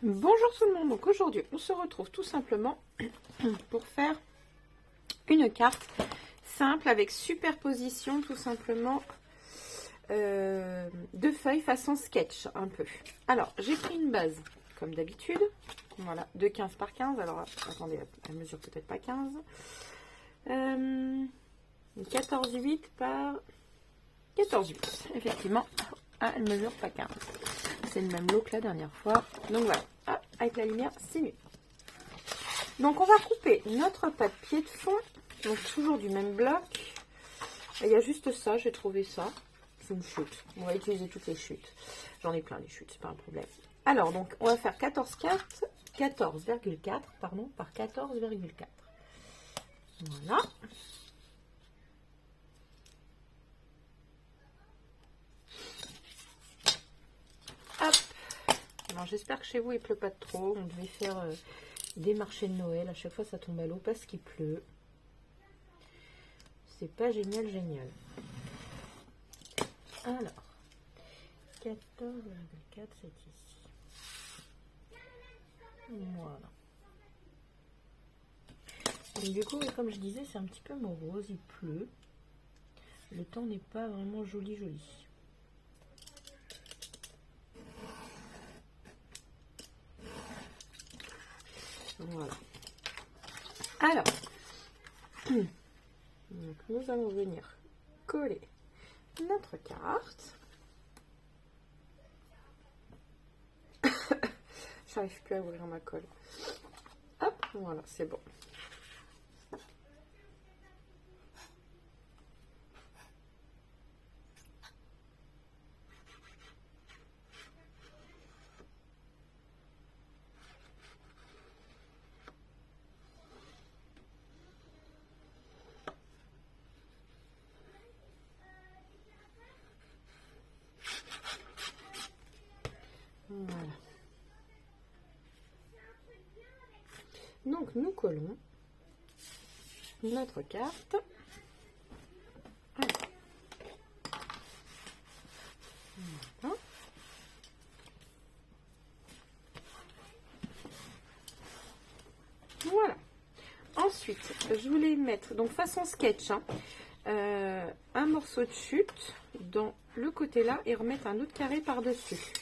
Bonjour tout le monde, donc aujourd'hui on se retrouve tout simplement pour faire une carte simple avec superposition tout simplement de feuilles façon sketch un peu. Alors j'ai pris une base comme d'habitude, voilà, de 15 par 15, alors attendez, elle mesure peut-être pas 15, 14,8 par 14,8, effectivement, elle mesure pas 15. C'est le même lot que la dernière fois. Donc voilà, hop, avec la lumière, c'est mieux. Donc on va couper notre papier de fond, donc toujours du même bloc. Il y a juste ça, j'ai trouvé ça. C'est une chute. On va utiliser toutes les chutes. J'en ai plein les chutes, c'est pas un problème. Alors donc on va faire 14,4 pardon, par 14,4. Voilà. Hop. Alors j'espère que chez vous il pleut pas trop. On devait faire des marchés de Noël. À chaque fois ça tombe à l'eau parce qu'il pleut. C'est pas génial, génial. Alors, 14,4 c'est ici. Voilà. Et du coup, comme je disais, c'est un petit peu morose, il pleut. Le temps n'est pas vraiment joli, joli. Voilà. Alors, donc nous allons venir coller notre carte. J'arrive plus à ouvrir ma colle. Hop, voilà, c'est bon. Voilà. Donc nous collons notre carte. Voilà. Voilà. Ensuite, je voulais mettre, donc façon sketch, hein, un morceau de chute dans le côté là et remettre un autre carré par-dessus.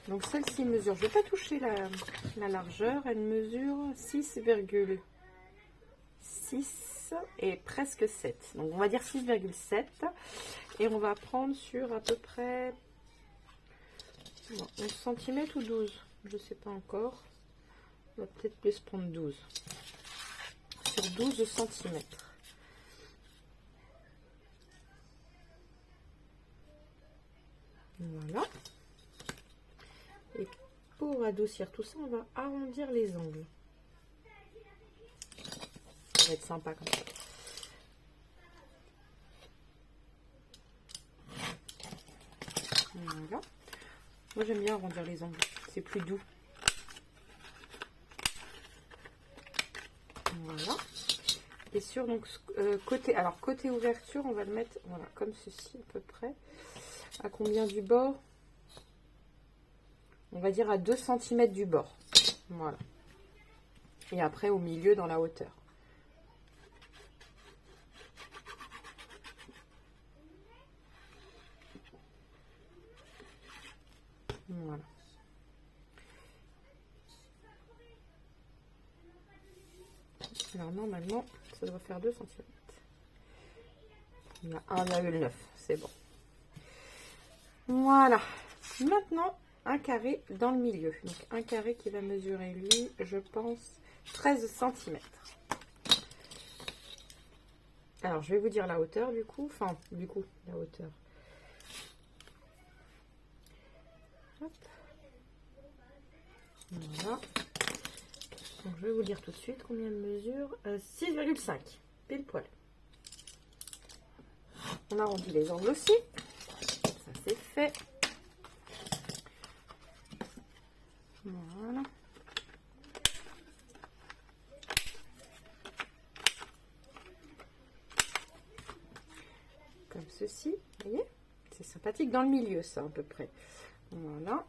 Donc celle-ci mesure, je ne vais pas toucher la largeur, elle mesure 6,6 et presque 7. Donc on va dire 6,7 et on va prendre sur à peu près 11 cm ou 12, je ne sais pas encore. On va peut-être plus prendre 12. Sur 12 cm. Voilà. Et pour adoucir tout ça, on va arrondir les angles. Ça va être sympa comme ça. Voilà. Moi j'aime bien arrondir les angles, c'est plus doux. Voilà. Et sur donc côté ouverture, on va le mettre voilà comme ceci à peu près. À combien du bord? On va dire à 2 cm du bord. Voilà. Et après au milieu dans la hauteur. Voilà. Alors normalement, ça doit faire 2 cm. Il y a 1,9, c'est bon. Voilà. Maintenant, un carré dans le milieu. Donc un carré qui va mesurer, lui, je pense, 13 cm. Alors, je vais vous dire la hauteur du coup. Enfin, du coup, la hauteur. Hop. Voilà. Donc, je vais vous dire tout de suite combien elle mesure. 6,5. Pile poil. On arrondit les angles aussi. Ça, c'est fait. Voilà. Comme ceci, vous voyez, c'est sympathique dans le milieu ça à peu près. Voilà.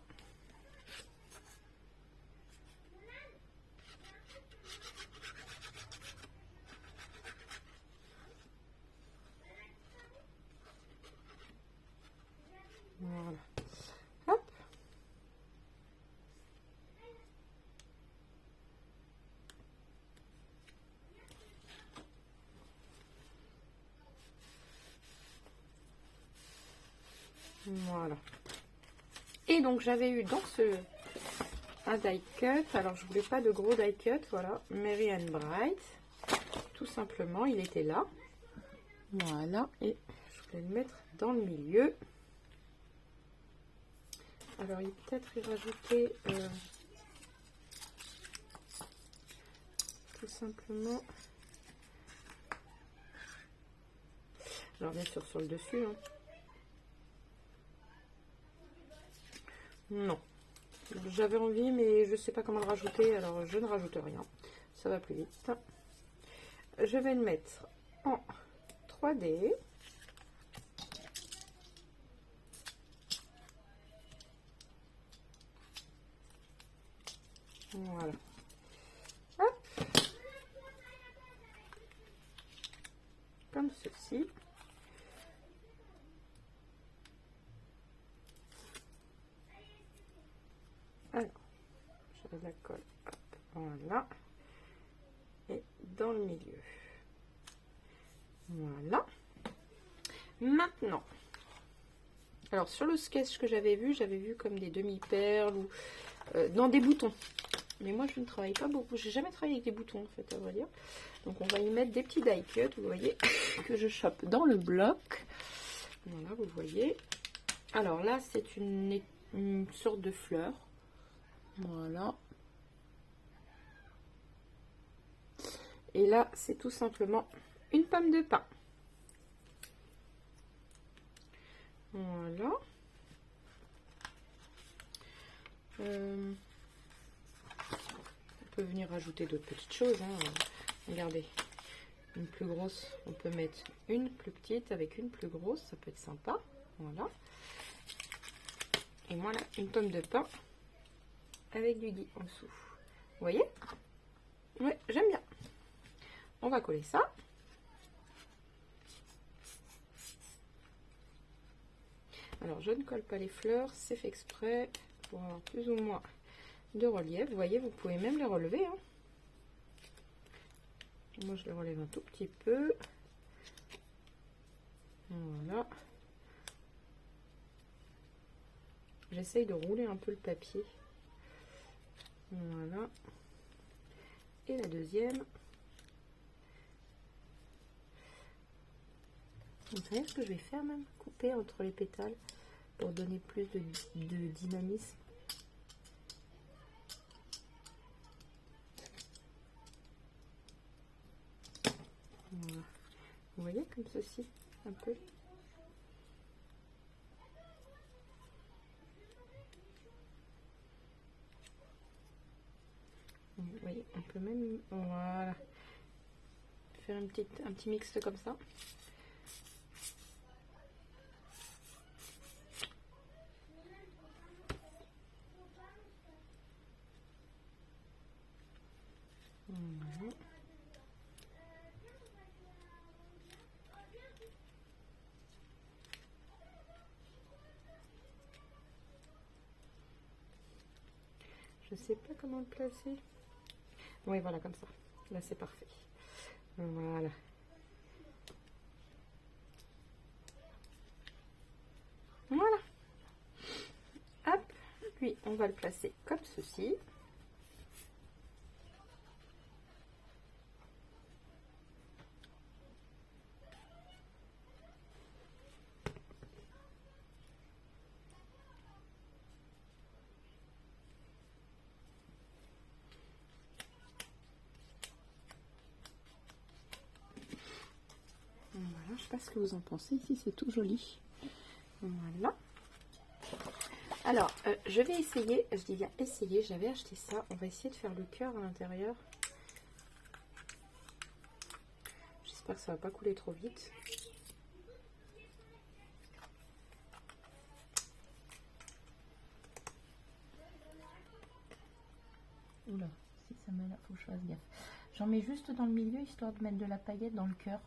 Voilà. Hop. Voilà. Et donc j'avais eu dans un die cut. Alors je voulais pas de gros die cut. Voilà. Merry and Bright. Tout simplement, il était là. Voilà. Et je voulais le mettre dans le milieu. Alors il peut-être y rajouter tout simplement. Alors bien sûr sur le dessus. Hein. Non. J'avais envie mais je sais pas comment le rajouter. Alors je ne rajoute rien. Ça va plus vite. Je vais le mettre en 3D. Voilà. Hop. Comme ceci. Alors, je la colle. Hop. Voilà. Et dans le milieu. Voilà. Maintenant, alors sur le sketch que j'avais vu comme des demi-perles ou dans des boutons. Mais moi, je ne travaille pas beaucoup. J'ai jamais travaillé avec des boutons, en fait, à vrai dire. Donc, on va y mettre des petits die cuts, vous voyez, que je chope dans le bloc. Voilà, vous voyez. Alors là, c'est une sorte de fleur. Voilà. Et là, c'est tout simplement une pomme de pin. Voilà. On peut venir rajouter d'autres petites choses. Hein. Regardez, une plus grosse, on peut mettre une plus petite avec une plus grosse, ça peut être sympa. Voilà. Et voilà, une pomme de pin avec du gui en dessous. Vous voyez? Ouais, j'aime bien. On va coller ça. Alors, je ne colle pas les fleurs, c'est fait exprès pour avoir plus ou moins de relief. Vous voyez, vous pouvez même les relever. Hein. Moi, je les relève un tout petit peu. Voilà. J'essaye de rouler un peu le papier. Voilà. Et la deuxième. Vous savez ce que je vais faire même? Couper entre les pétales pour donner plus de dynamisme. Voilà. Vous voyez comme ceci, un peu. Vous voyez, on peut même, voilà, faire un petit mixte comme ça. Voilà. Je sais pas comment le placer. Oui, voilà, comme ça. Là, c'est parfait. Voilà. Voilà. Hop. Puis, on va le placer comme ceci. Voilà, je sais pas ce que vous en pensez. Ici, c'est tout joli. Voilà. Alors, je vais essayer. Je dis bien essayer. J'avais acheté ça. On va essayer de faire le cœur à l'intérieur. J'espère que ça va pas couler trop vite. Oula, si ça me là, faut que je fasse gaffe. J'en mets juste dans le milieu histoire de mettre de la paillette dans le cœur.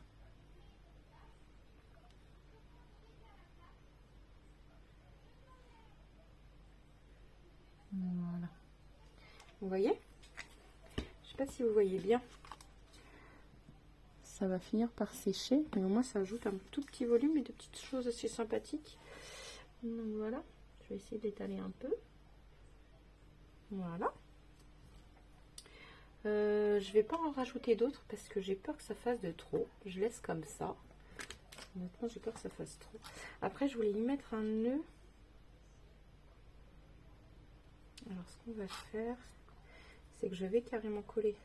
Vous voyez? Je sais pas si vous voyez bien. Ça va finir par sécher, mais au moins ça ajoute un tout petit volume et de petites choses assez sympathiques. Donc voilà, je vais essayer d'étaler un peu. Voilà. Je vais pas en rajouter d'autres parce que j'ai peur que ça fasse de trop. Je laisse comme ça. Honnêtement, j'ai peur que ça fasse trop. Après, je voulais y mettre un nœud. Alors, ce qu'on va faire, c'est que je vais carrément coller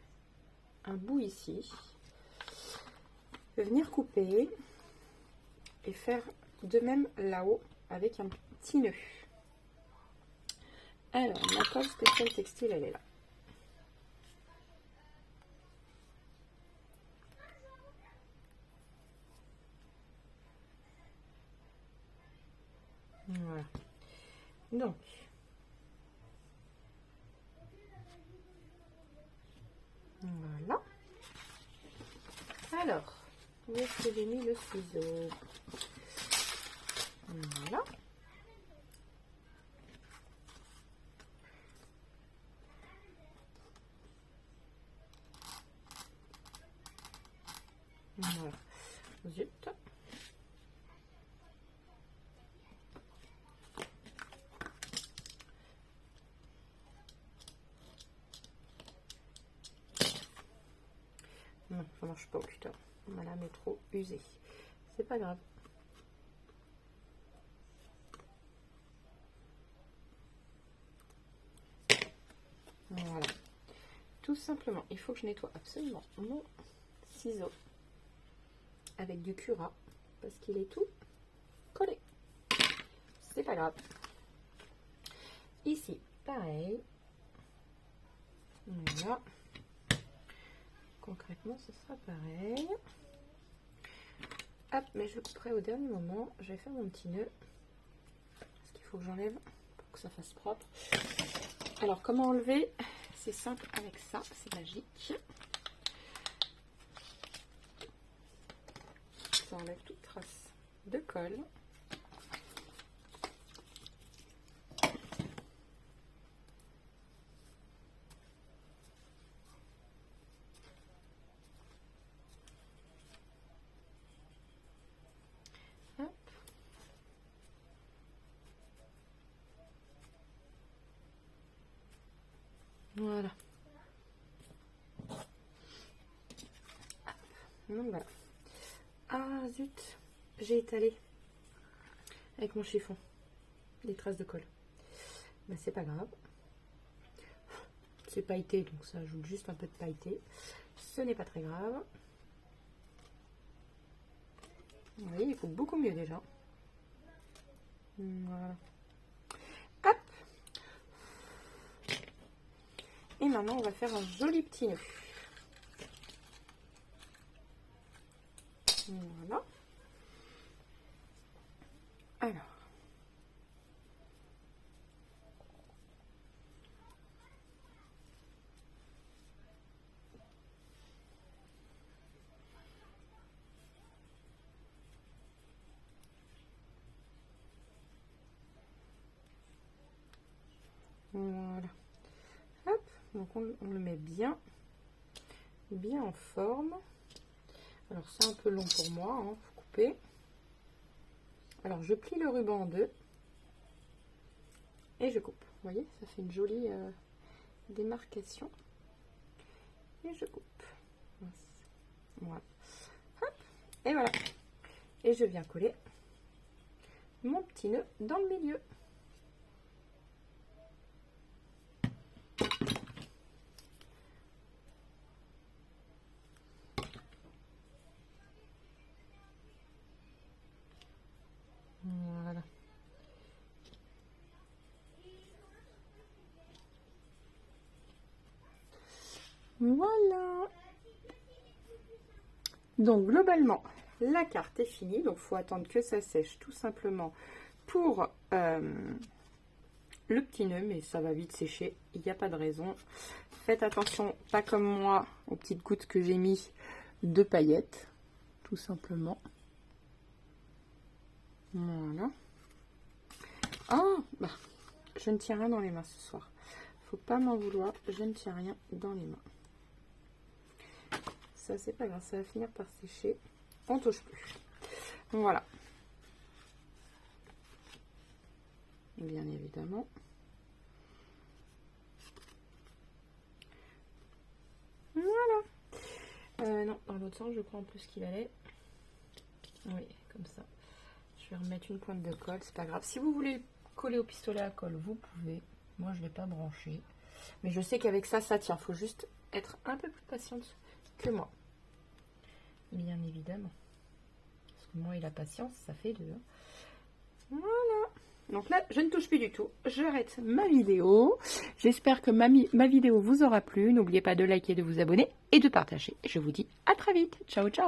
un bout ici. Venir couper et faire de même là-haut avec un petit nœud. Alors, ma colle spéciale textile, elle est là. Voilà. Donc, voilà. Alors, où est-ce que j'ai mis le ciseau? Voilà. Voilà. Zut. Non, ça marche pas, putain. Ma lame est trop usée. C'est pas grave. Voilà. Tout simplement, il faut que je nettoie absolument mon ciseau avec du Cura parce qu'il est tout collé. C'est pas grave. Ici, pareil. Voilà. Concrètement, ce sera pareil. Hop, mais je couperai au dernier moment. Je vais faire mon petit nœud. Parce qu'il faut que j'enlève pour que ça fasse propre. Alors, comment enlever? C'est simple avec ça, c'est magique. Ça enlève toute trace de colle. Hop. Voilà. Donc voilà. Ah zut, j'ai étalé avec mon chiffon des traces de colle. Ben, c'est pas grave. C'est pailleté, donc ça ajoute juste un peu de pailleté. Ce n'est pas très grave. Vous voyez, il faut beaucoup mieux déjà. Voilà. Hop. Et maintenant, on va faire un joli petit nœud. Voilà. Alors. Voilà. Hop. Donc on le met bien en forme. Alors c'est un peu long pour moi, hein, faut couper. Alors je plie le ruban en deux et je coupe. Vous voyez, ça fait une jolie démarcation. Et je coupe. Voilà. Hop. Et voilà. Et je viens coller mon petit nœud dans le milieu. Voilà. Voilà. Donc globalement, la carte est finie. Donc il faut attendre que ça sèche tout simplement pour le petit nœud, mais ça va vite sécher. Il n'y a pas de raison. Faites attention, pas comme moi, aux petites gouttes que j'ai mis de paillettes, tout simplement. Voilà. Ah, bah, je ne tiens rien dans les mains ce soir. Faut pas m'en vouloir, je ne tiens rien dans les mains. Ça, c'est pas grave, ça va finir par sécher. On touche plus. Donc voilà. Bien évidemment. Voilà. Non, dans l'autre sens, je crois en plus qu'il allait. Oui, comme ça. Je vais remettre une pointe de colle, c'est pas grave. Si vous voulez coller au pistolet à colle, vous pouvez. Moi, je ne l'ai pas branché. Mais je sais qu'avec ça, ça tient. Il faut juste être un peu plus patiente que moi. Bien évidemment. Parce que moi et la patience, ça fait deux. Voilà. Donc là, je ne touche plus du tout. J'arrête ma vidéo. J'espère que ma vidéo vous aura plu. N'oubliez pas de liker, de vous abonner et de partager. Je vous dis à très vite. Ciao, ciao.